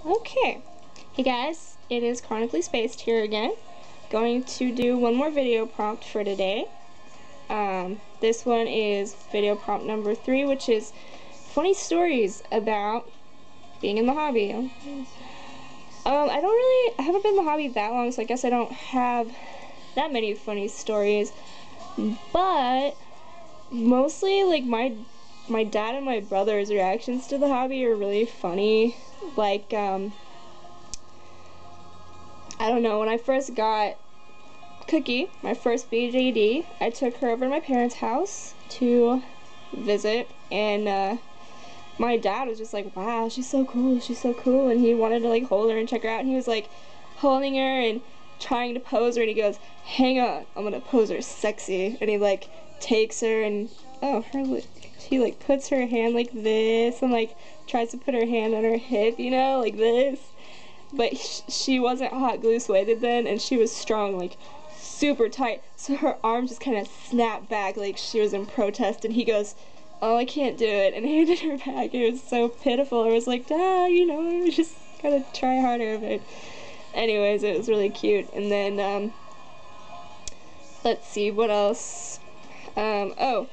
Okay. Hey guys, it is Chronically Spaced here again. Going to do one more video prompt for today. This one is video prompt number 3, which is funny stories about being in the hobby. I haven't been in the hobby that long, so I guess I don't have that many funny stories. But mostly, like, my dad and my brother's reactions to the hobby are really funny. Like, I don't know, when I first got Cookie, my first BJD, I took her over to my parents' house to visit, and my dad was just like, wow, she's so cool, and he wanted to like hold her and check her out, and he was like holding her and trying to pose her, and he goes, hang on, I'm gonna pose her sexy, and he like takes her and, oh, she like puts her hand like this and like tries to put her hand on her hip, you know, like this. But she wasn't hot glue weighted then, and she was strong, like super tight, so her arm just kind of snapped back like she was in protest, and he goes, oh, I can't do it, and handed her back. It was so pitiful. It was like, you know, just gotta try harder. But anyways, it was really cute. And then let's see what else. Oh,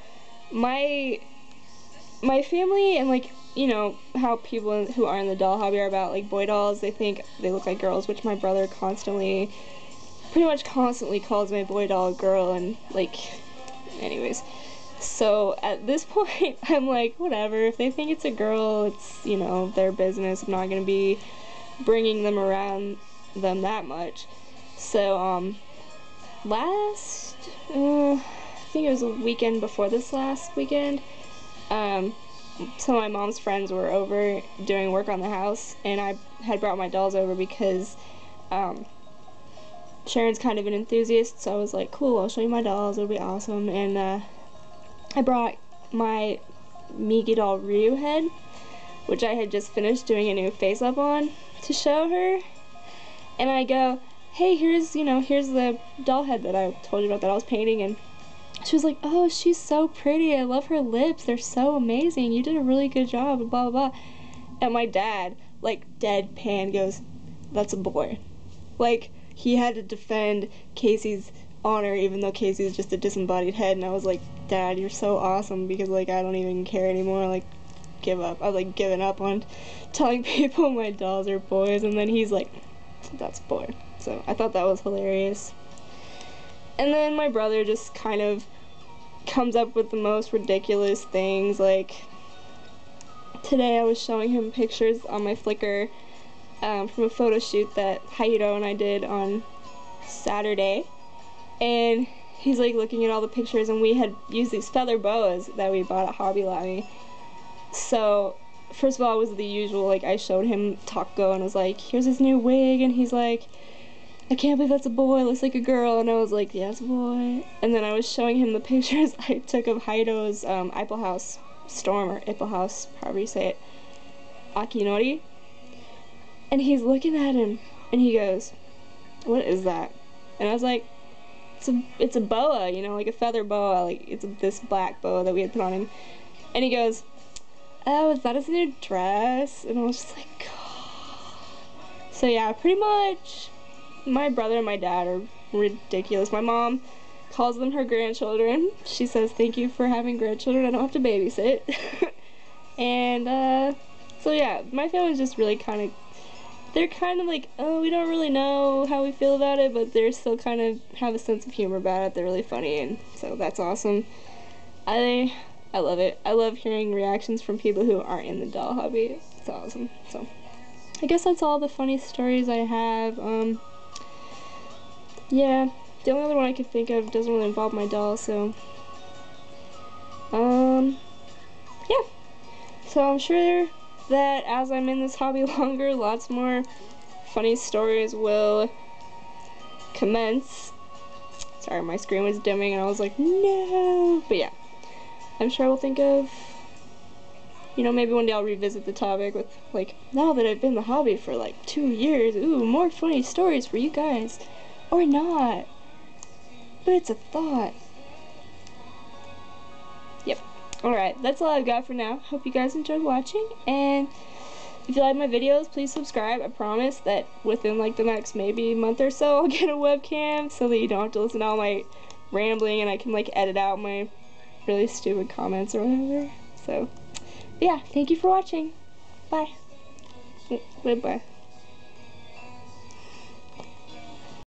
my family, and like, you know how people who are in the doll hobby are about like boy dolls, they think they look like girls, which my brother pretty much constantly calls my boy doll a girl, and like, anyways, so at this point I'm like, whatever, if they think it's a girl, it's, you know, their business. I'm not gonna be bringing them around them that much. So I think it was a weekend before this last weekend, some of my mom's friends were over doing work on the house, and I had brought my dolls over because Sharon's kind of an enthusiast, so I was like, cool, I'll show you my dolls, it'll be awesome. And I brought my Migi doll Ryu head, which I had just finished doing a new face up on, to show her. And I go, hey, here's the doll head that I told you about that I was painting, and she was like, oh, she's so pretty, I love her lips, they're so amazing, you did a really good job, and blah, blah, blah. And my dad, like, deadpan goes, that's a boy. Like, he had to defend Casey's honor, even though Casey's just a disembodied head, and I was like, Dad, you're so awesome, because, like, I don't even care anymore, like, give up. I've, like, given up on telling people my dolls are boys, and then he's like, that's a boy. So I thought that was hilarious. And then my brother just kind of comes up with the most ridiculous things. Like, today I was showing him pictures on my Flickr from a photo shoot that Hayuro and I did on Saturday. And he's like looking at all the pictures, and we had used these feather boas that we bought at Hobby Lobby. So, first of all, it was the usual, like, I showed him Taco and was like, here's his new wig, and he's like, I can't believe that's a boy, it looks like a girl, and I was like, yeah, it's a boy. And then I was showing him the pictures I took of Haido's Ipplehouse Storm, or Ipplehouse, however you say it, Akinori. And he's looking at him, and he goes, what is that? And I was like, it's a boa, you know, like a feather boa, like, it's this black boa that we had put on him. And he goes, oh, is that his new dress? And I was just like, oh. So yeah, pretty much my brother and my dad are ridiculous. My mom calls them her grandchildren. She says, thank you for having grandchildren, I don't have to babysit. And so yeah, my family's just really they're kind of like, oh, we don't really know how we feel about it, but they're still kind of have a sense of humor about it. They're really funny, and so that's awesome. I love it. I love hearing reactions from people who aren't in the doll hobby. It's awesome. So I guess that's all the funny stories I have. Yeah, the only other one I can think of doesn't really involve my doll, so yeah. So I'm sure that as I'm in this hobby longer, lots more funny stories will commence. Sorry, my screen was dimming and I was like, no. But yeah, I'm sure I will think of, you know, maybe one day I'll revisit the topic with, like, now that I've been in the hobby for like 2 years, ooh, more funny stories for you guys. Or not. But it's a thought. Yep. Alright, that's all I've got for now. Hope you guys enjoyed watching, and If you like my videos, please subscribe. I promise that within like the next maybe month or so I'll get a webcam so that you don't have to listen to all my rambling and I can like edit out my really stupid comments or whatever. So yeah, thank you for watching. Bye. Bye.